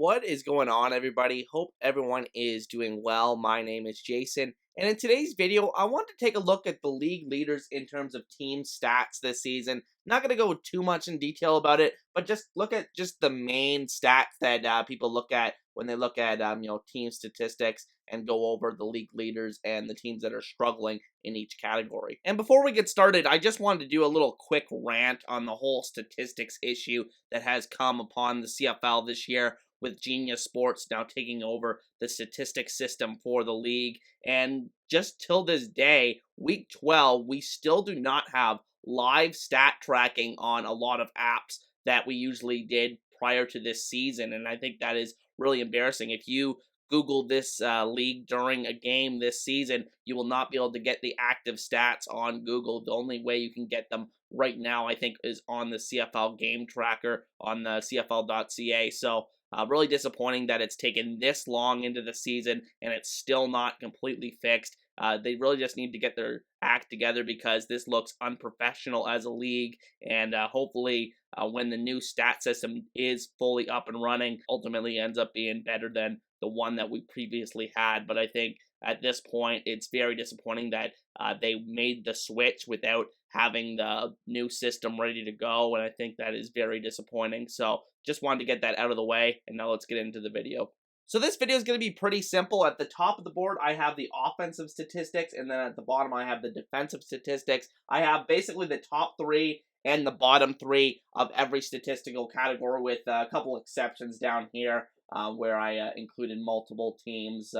What is going on, everybody? Hope everyone is doing well. My name is Jason, and in today's video, I want to take a look at the league leaders in terms of team stats this season. Not going to go too much in detail about it, but just look at just the main stats that people look at when they look at team statistics and go over the league leaders and the teams that are struggling in each category. And before we get started, I just wanted to do a little quick rant on the whole statistics issue that has come upon the CFL this year, with Genius Sports now taking over the statistics system for the league. And just till this day, week 12, we still do not have live stat tracking on a lot of apps that we usually did prior to this season. And I think that is really embarrassing. If you Google this league during a game this season, you will not be able to get the active stats on Google. The only way you can get them right now, I think, is on the CFL game tracker on the CFL.ca. So really disappointing that it's taken this long into the season and it's still not completely fixed. They really just need to get their act together because this looks unprofessional as a league, and hopefully when the new stat system is fully up and running, ultimately ends up being better than the one that we previously had. But I think at this point, it's very disappointing that they made the switch without having the new system ready to go, and I think that is very disappointing. So just wanted to get that out of the way, and now let's get into the video. So this video is going to be pretty simple. At the top of the board, I have the offensive statistics, and then at the bottom, I have the defensive statistics. I have basically the top three and the bottom three of every statistical category, with a couple exceptions down here where I included multiple teams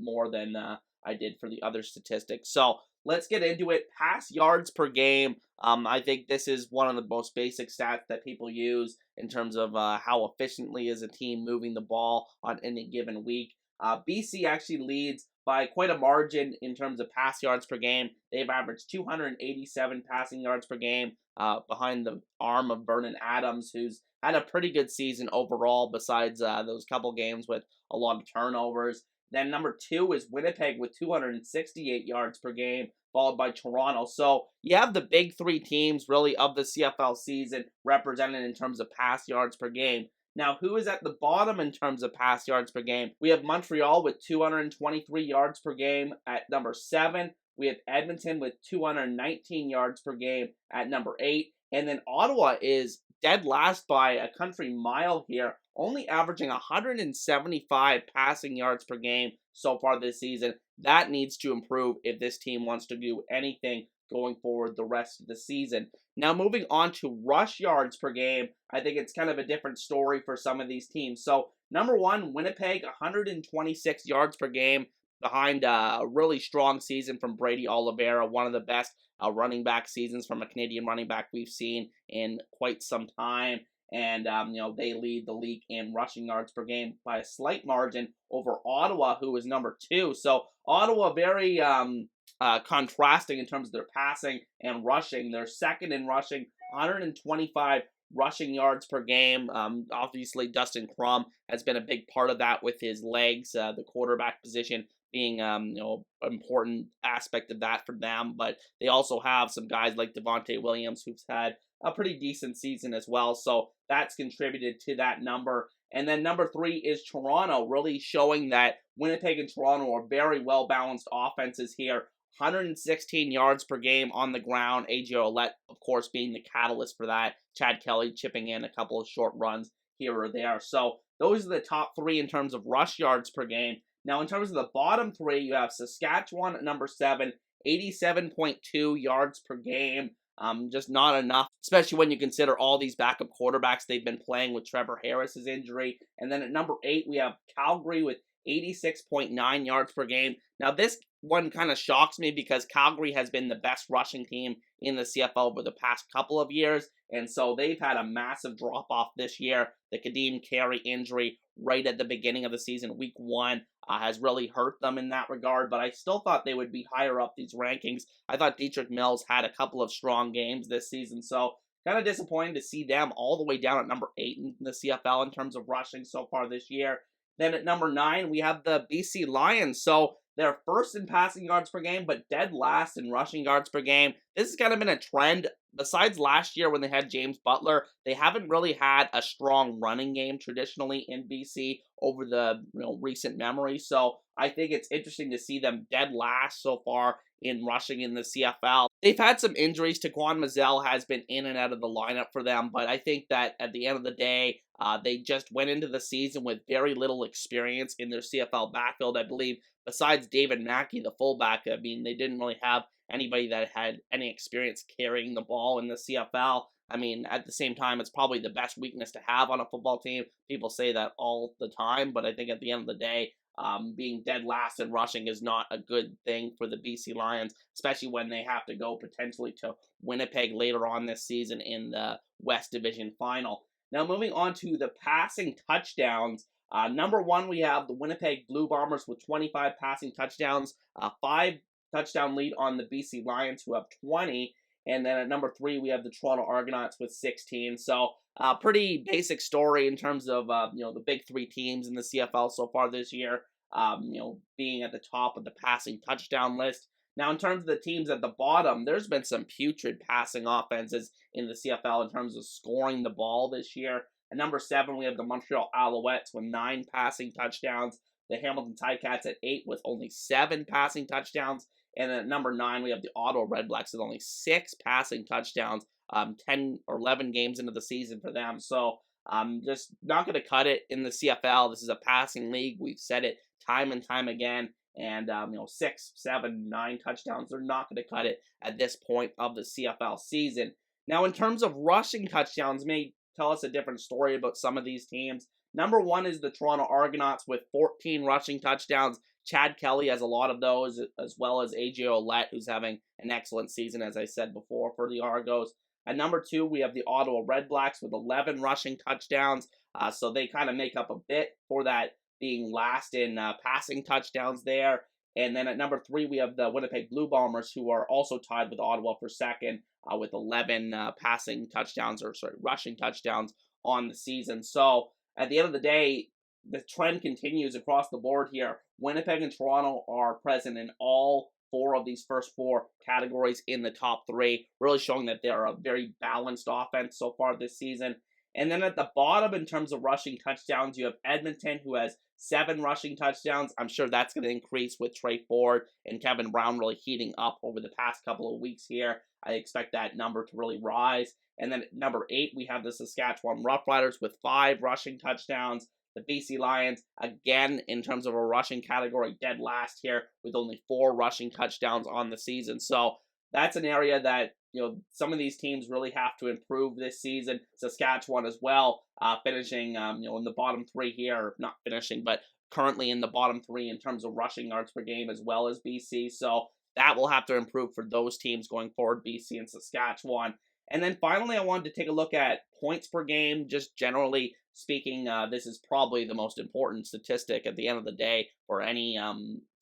more than I did for the other statistics. So let's get into it. Pass yards per game. I think this is one of the most basic stats that people use in terms of how efficiently is a team moving the ball on any given week. BC actually leads by quite a margin in terms of pass yards per game. They've averaged 287 passing yards per game behind the arm of Vernon Adams, who's had a pretty good season overall besides those couple games with a lot of turnovers. Then number 2 is Winnipeg with 268 yards per game, followed by Toronto. So you have the big three teams really of the CFL season represented in terms of pass yards per game. Now, who is at the bottom in terms of pass yards per game? We have Montreal with 223 yards per game at number 7. We have Edmonton with 219 yards per game at number 8. And then Ottawa is dead last by a country mile here, only averaging 175 passing yards per game so far this season. That needs to improve if this team wants to do anything going forward the rest of the season. Now, moving on to rush yards per game, I think it's kind of a different story for some of these teams. So, number 1, Winnipeg, 126 yards per game, behind a really strong season from Brady Oliveira, one of the best running back seasons from a Canadian running back we've seen in quite some time. And, they lead the league in rushing yards per game by a slight margin over Ottawa, who is number 2. So Ottawa very contrasting in terms of their passing and rushing. They're second in rushing, 125 rushing yards per game. Obviously, Dustin Crum has been a big part of that with his legs, the quarterback position being important aspect of that for them. But they also have some guys like Devontae Williams who's had a pretty decent season as well. So that's contributed to that number. And then number 3 is Toronto, really showing that Winnipeg and Toronto are very well-balanced offenses here. 116 yards per game on the ground. A.J. Ouellette, of course, being the catalyst for that. Chad Kelly chipping in a couple of short runs here or there. So those are the top 3 in terms of rush yards per game. Now, in terms of the bottom 3, you have Saskatchewan at number 7, 87.2 yards per game. Just not enough, especially when you consider all these backup quarterbacks they've been playing with Trevor Harris's injury. And then at number 8, we have Calgary with 86.9 yards per game. Now, this one kind of shocks me because Calgary has been the best rushing team in the CFL over the past couple of years, and so they've had a massive drop-off this year. The Kadeem Carey injury right at the beginning of the season, week 1, has really hurt them in that regard, but I still thought they would be higher up these rankings. I thought Dietrich Mills had a couple of strong games this season, so kind of disappointing to see them all the way down at number 8 in the CFL in terms of rushing so far this year. Then at number 9, we have the BC Lions. So They're first in passing yards per game, but dead last in rushing yards per game. This has kind of been a trend. Besides last year when they had James Butler, they haven't really had a strong running game traditionally in BC over the recent memory. So I think it's interesting to see them dead last so far in rushing in the CFL. They've had some injuries. Taquan Mazzell has been in and out of the lineup for them, but I think that at the end of the day, they just went into the season with very little experience in their CFL backfield. I believe besides David Mackey, the fullback, I mean, they didn't really have anybody that had any experience carrying the ball in the CFL. I mean, at the same time, it's probably the best weakness to have on a football team. People say that all the time, but I think at the end of the day, being dead last in rushing is not a good thing for the BC Lions, especially when they have to go potentially to Winnipeg later on this season in the West Division Final. Now, moving on to the passing touchdowns. Number one, we have the Winnipeg Blue Bombers with 25 passing touchdowns, 5 touchdown lead on the BC Lions, who have 20. And then at number 3, we have the Toronto Argonauts with 16. So, pretty basic story in terms of the big 3 teams in the CFL so far this year. Being at the top of the passing touchdown list. Now, in terms of the teams at the bottom, there's been some putrid passing offenses in the CFL in terms of scoring the ball this year. At number 7, we have the Montreal Alouettes with 9 passing touchdowns. The Hamilton Ticats at 8 with only 7 passing touchdowns. And then at number 9, we have the Ottawa Redblacks with only 6 passing touchdowns, 10 or 11 games into the season for them. So, just not going to cut it in the CFL. This is a passing league. We've said it time and time again. And, 6, 7, 9 touchdowns, they're not going to cut it at this point of the CFL season. Now, in terms of rushing touchdowns, may tell us a different story about some of these teams. Number 1 is the Toronto Argonauts with 14 rushing touchdowns. Chad Kelly has a lot of those, as well as AJ Ouellette, who's having an excellent season, as I said before, for the Argos. At number 2, we have the Ottawa Redblacks with 11 rushing touchdowns. So they kind of make up a bit for that being last in passing touchdowns there. And then at number 3, we have the Winnipeg Blue Bombers, who are also tied with Ottawa for second with 11 rushing touchdowns on the season. So at the end of the day, the trend continues across the board here. Winnipeg and Toronto are present in all 4 of these first 4 categories in the top 3, really showing that they're a very balanced offense so far this season. And then at the bottom, in terms of rushing touchdowns, you have Edmonton, who has 7 rushing touchdowns. I'm sure that's going to increase with Trey Ford and Kevin Brown really heating up over the past couple of weeks here. I expect that number to really rise. And then at number 8, we have the Saskatchewan Roughriders with 5 rushing touchdowns. The BC Lions, again, in terms of a rushing category, dead last here with only 4 rushing touchdowns on the season. So that's an area that, some of these teams really have to improve this season. Saskatchewan as well, finishing, in the bottom 3 here, not finishing, but currently in the bottom 3 in terms of rushing yards per game, as well as BC. So that will have to improve for those teams going forward, BC and Saskatchewan. And then finally, I wanted to take a look at points per game, just generally speaking. This is probably the most important statistic at the end of the day for any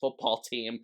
football team.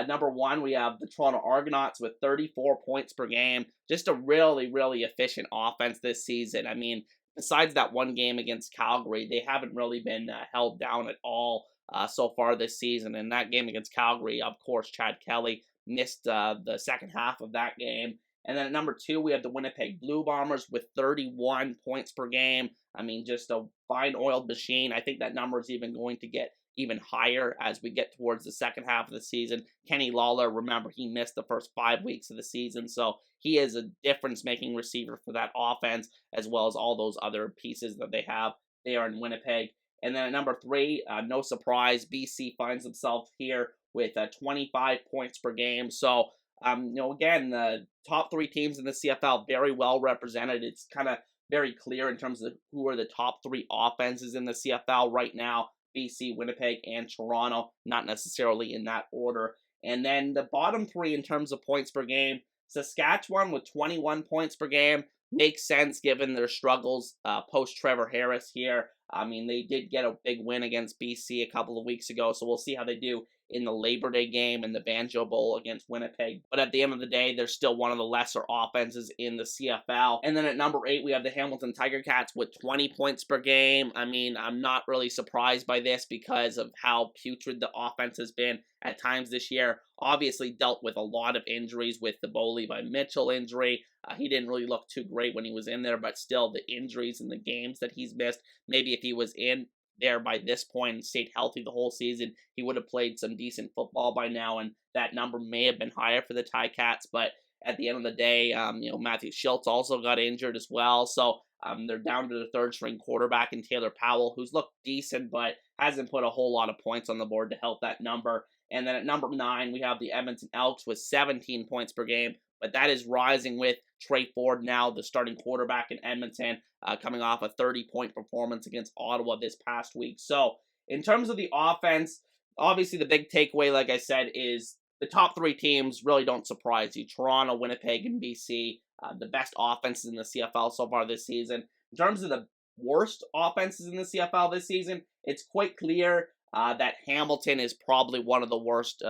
Number 1, we have the Toronto Argonauts with 34 points per game. Just a really, really efficient offense this season. I mean, besides that one game against Calgary, they haven't really been held down at all so far this season. And that game against Calgary, of course, Chad Kelly missed the second half of that game. And then at number 2, we have the Winnipeg Blue Bombers with 31 points per game. I mean, just a fine-oiled machine. I think that number is even going to get even higher as we get towards the second half of the season. Kenny Lawler, remember, he missed the first 5 weeks of the season, so he is a difference-making receiver for that offense, as well as all those other pieces that they have there in Winnipeg. And then at number 3, no surprise, BC finds themselves here with 25 points per game. So, again, the top 3 teams in the CFL very well represented. It's kind of very clear in terms of who are the top 3 offenses in the CFL right now. BC, Winnipeg, and Toronto, not necessarily in that order. And then the bottom 3 in terms of points per game, Saskatchewan with 21 points per game. Makes sense given their struggles post Trevor Harris here. I mean, they did get a big win against BC a couple of weeks ago, so we'll see how they do in the Labor Day game and the Banjo Bowl against Winnipeg. But at the end of the day, they're still one of the lesser offenses in the CFL. And then at number 8, we have the Hamilton Tiger Cats with 20 points per game. I mean, I'm not really surprised by this because of how putrid the offense has been at times this year. Obviously dealt with a lot of injuries with the Bo Levi Mitchell injury. He didn't really look too great when he was in there, but still the injuries and the games that he's missed, maybe if he was in there by this point and stayed healthy the whole season, he would have played some decent football by now, and that number may have been higher for the Ticats. But at the end of the day, Matthew Schultz also got injured as well, so they're down to the third-string quarterback in Taylor Powell, who's looked decent, but hasn't put a whole lot of points on the board to help that number. And then at number 9, we have the Edmonton Elks with 17 points per game, but that is rising with Trey Ford now, the starting quarterback in Edmonton, coming off a 30-point performance against Ottawa this past week. So, in terms of the offense, obviously the big takeaway, like I said, is the top 3 teams really don't surprise you. Toronto, Winnipeg, and BC, the best offenses in the CFL so far this season. In terms of the worst offenses in the CFL this season, it's quite clear that Hamilton is probably one of the worst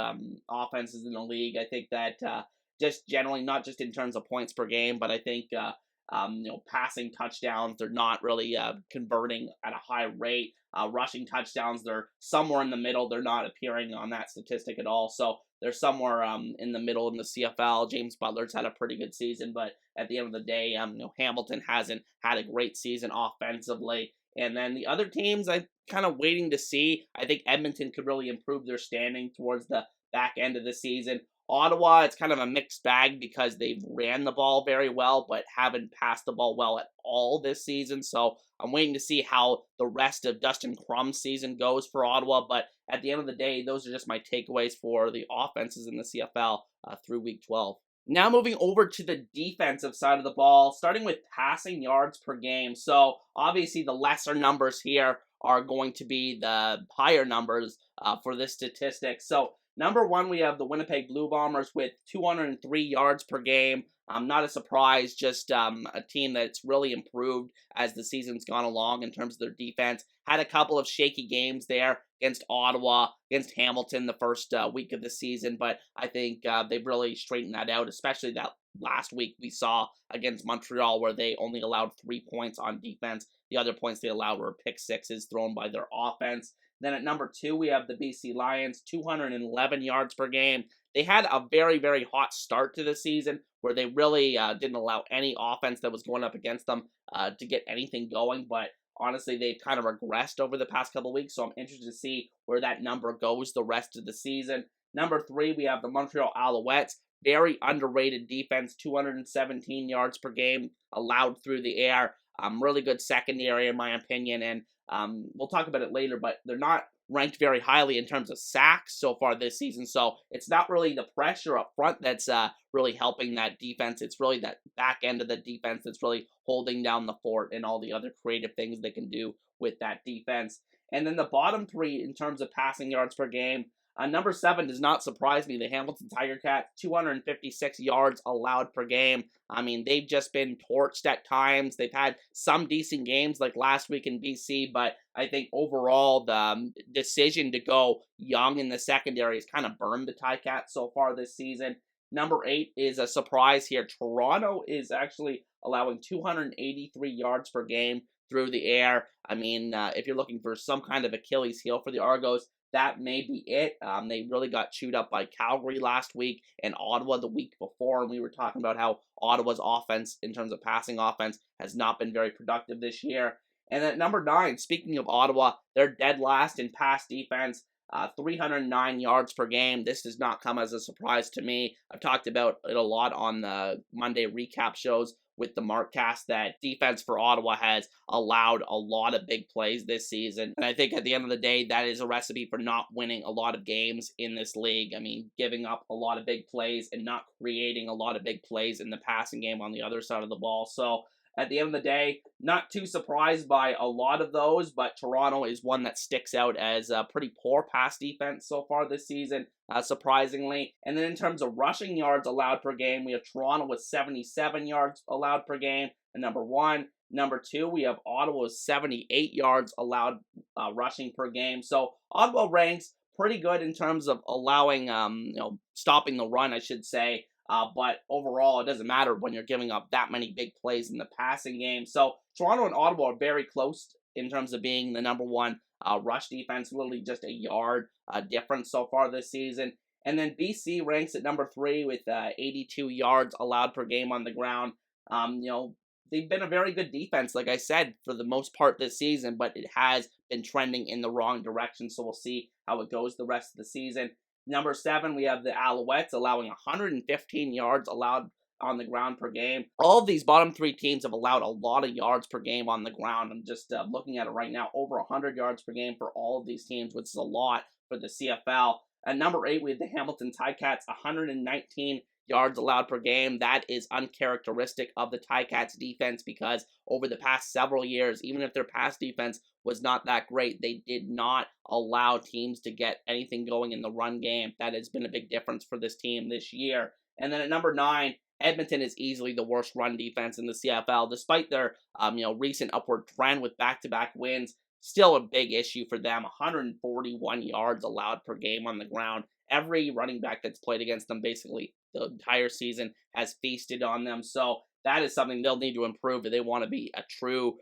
offenses in the league. I think that just generally, not just in terms of points per game, but I think passing touchdowns, they're not really converting at a high rate. Rushing touchdowns, they're somewhere in the middle. They're not appearing on that statistic at all. So they're somewhere in the middle in the CFL. James Butler's had a pretty good season, but at the end of the day, Hamilton hasn't had a great season offensively. And then the other teams, I'm kind of waiting to see. I think Edmonton could really improve their standing towards the back end of the season. Ottawa, it's kind of a mixed bag because they've ran the ball very well, but haven't passed the ball well at all this season. So I'm waiting to see how the rest of Dustin Crum's season goes for Ottawa. But at the end of the day, those are just my takeaways for the offenses in the CFL through Week 12. Now moving over to the defensive side of the ball, starting with passing yards per game. So obviously the lesser numbers here are going to be the higher numbers for this statistic. So number 1, we have the Winnipeg Blue Bombers with 203 yards per game. Not a surprise, just a team that's really improved as the season's gone along in terms of their defense. Had a couple of shaky games there against Ottawa, against Hamilton the first week of the season, but I think they've really straightened that out, especially that last week we saw against Montreal where they only allowed 3 points on defense. The other points they allowed were pick sixes thrown by their offense. Then at number 2, we have the BC Lions, 211 yards per game. They had a very, very hot start to the season where they really didn't allow any offense that was going up against them to get anything going. But honestly, they've kind of regressed over the past couple of weeks, so I'm interested to see where that number goes the rest of the season. Number 3, we have the Montreal Alouettes. Very underrated defense, 217 yards per game allowed through the air. Really good secondary, in my opinion, and we'll talk about it later, but they're not ranked very highly in terms of sacks so far this season, so it's not really the pressure up front that's really helping that defense. It's really that back end of the defense that's really holding down the fort and all the other creative things they can do with that defense. And then the bottom 3 in terms of passing yards per game, number 7 does not surprise me. The Hamilton Tiger Cats, 256 yards allowed per game. I mean, they've just been torched at times. They've had some decent games like last week in BC, but I think overall the decision to go young in the secondary has kind of burned the Ticats so far this season. Number 8 is a surprise here. Toronto is actually allowing 283 yards per game through the air. I mean, if you're looking for some kind of Achilles heel for the Argos, that may be it. They really got chewed up by Calgary last week and Ottawa the week before, and we were talking about how Ottawa's offense, in terms of passing offense, has not been very productive this year. And at number 9, speaking of Ottawa, they're dead last in pass defense, 309 yards per game. This does not come as a surprise to me. I've talked about it a lot on the Monday recap shows with the Markcast that defense for Ottawa has allowed a lot of big plays this season. And I think at the end of the day, that is a recipe for not winning a lot of games in this league. I mean, giving up a lot of big plays and not creating a lot of big plays in the passing game on the other side of the ball. So at the end of the day, not too surprised by a lot of those, but Toronto is one that sticks out as a pretty poor pass defense so far this season, surprisingly. And then in terms of rushing yards allowed per game, we have Toronto with 77 yards allowed per game, and number 1. Number 2, we have Ottawa with 78 yards allowed rushing per game. So Ottawa ranks pretty good in terms of allowing, stopping the run, I should say. But overall, it doesn't matter when you're giving up that many big plays in the passing game. So Toronto and Ottawa are very close in terms of being the number one rush defense, literally just a yard difference so far this season. And then BC ranks at number 3 with 82 yards allowed per game on the ground. They've been a very good defense, like I said, for the most part this season, but it has been trending in the wrong direction. So we'll see how it goes the rest of the season. Number 7, we have the Alouettes allowing 115 yards allowed on the ground per game. All of these bottom 3 teams have allowed a lot of yards per game on the ground. I'm just looking at it right now, over 100 yards per game for all of these teams, which is a lot for the CFL. At number 8, we have the Hamilton Ticats, 119 yards allowed per game. That is uncharacteristic of the Ticats defense because over the past several years, even if their pass defense was not that great, they did not allow teams to get anything going in the run game. That has been a big difference for this team this year. And then at number 9, Edmonton is easily the worst run defense in the CFL, despite their recent upward trend with back-to-back wins. Still a big issue for them. 141 yards allowed per game on the ground. Every running back that's played against them basically the entire season has feasted on them. So that is something they'll need to improve if they want to be a true,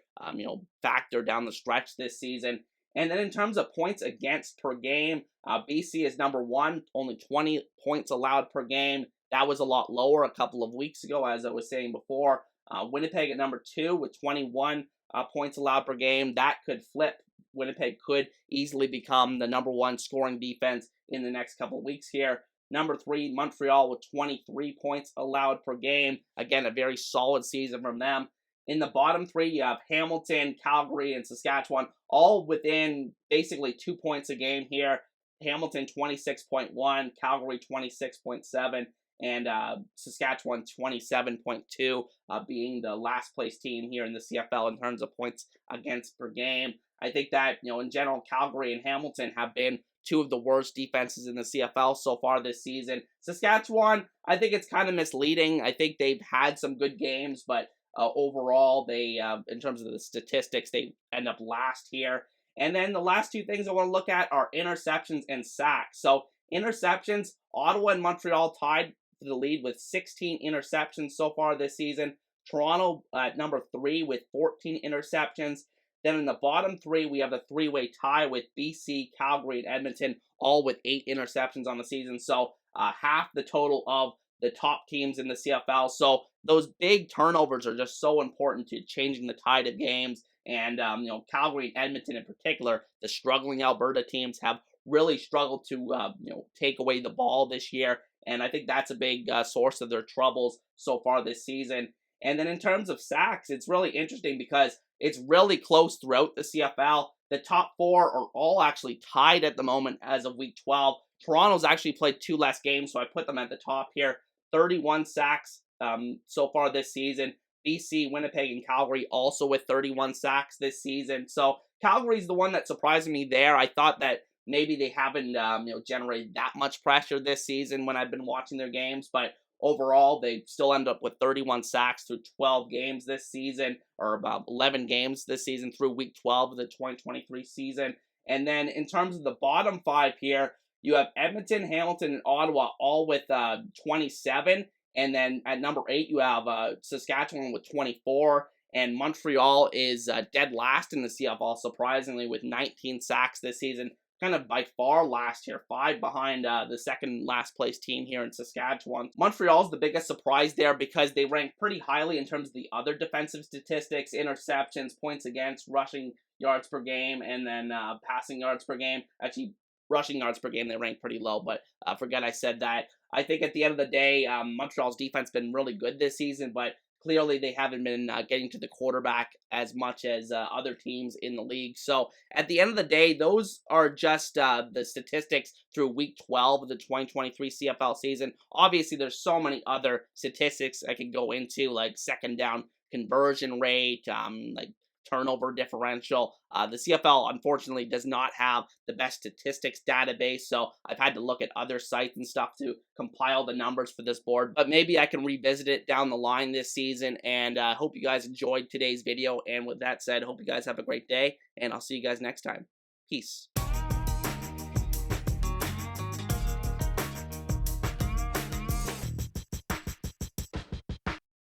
factor down the stretch this season. And then in terms of points against per game, BC is number 1, only 20 points allowed per game. That was a lot lower a couple of weeks ago, as I was saying before. Winnipeg at number 2 with 21 points allowed per game. That could flip. Winnipeg could easily become the number 1 scoring defense in the next couple of weeks here. Number 3, Montreal with 23 points allowed per game. Again, a very solid season from them. In the bottom 3, you have Hamilton, Calgary, and Saskatchewan, all within basically 2 points a game here. Hamilton 26.1, Calgary 26.7, and Saskatchewan 27.2, being the last place team here in the CFL in terms of points against per game. I think that, in general, Calgary and Hamilton have been 2 of the worst defenses in the CFL so far this season. Saskatchewan, I think it's kind of misleading. I think they've had some good games, but overall, they, in terms of the statistics, they end up last here. And then the last 2 things I want to look at are interceptions and sacks. So interceptions, Ottawa and Montreal tied for the lead with 16 interceptions so far this season. Toronto at number 3 with 14 interceptions. Then in the bottom 3, we have the 3-way tie with BC, Calgary, and Edmonton, all with 8 interceptions on the season. So half the total of the top teams in the CFL. So those big turnovers are just so important to changing the tide of games. And, Calgary and Edmonton in particular, the struggling Alberta teams have really struggled to, take away the ball this year. And I think that's a big source of their troubles so far this season. And then in terms of sacks, it's really interesting because it's really close throughout the CFL. The top 4 are all actually tied at the moment as of week 12. Toronto's actually played 2 less games, so I put them at the top here. 31 sacks so far this season. BC, Winnipeg, and Calgary also with 31 sacks this season. So Calgary's the one that surprised me there. I thought that maybe they haven't generated that much pressure this season when I've been watching their games, but overall, they still end up with 31 sacks through 12 games this season, or about 11 games this season through week 12 of the 2023 season. And then in terms of the bottom 5 here, you have Edmonton, Hamilton, and Ottawa all with 27. And then at number 8, you have Saskatchewan with 24. And Montreal is dead last in the CFL, surprisingly, with 19 sacks this season. Kind of by far last here, 5 behind the second last place team here in Saskatchewan. Montreal's the biggest surprise there because they rank pretty highly in terms of the other defensive statistics, interceptions, points against, rushing yards per game, and then passing yards per game. Actually, rushing yards per game, they rank pretty low, but forget I said that. I think at the end of the day, Montreal's defense has been really good this season, but clearly they haven't been getting to the quarterback as much as other teams in the league. So at the end of the day, those are just the statistics through week 12 of the 2023 CFL season. Obviously, there's so many other statistics I could go into, like second down conversion rate, like turnover differential. The CFL, unfortunately, does not have the best statistics database, so I've had to look at other sites and stuff to compile the numbers for this board, but maybe I can revisit it down the line this season, and I hope you guys enjoyed today's video, and with that said, hope you guys have a great day, and I'll see you guys next time. Peace.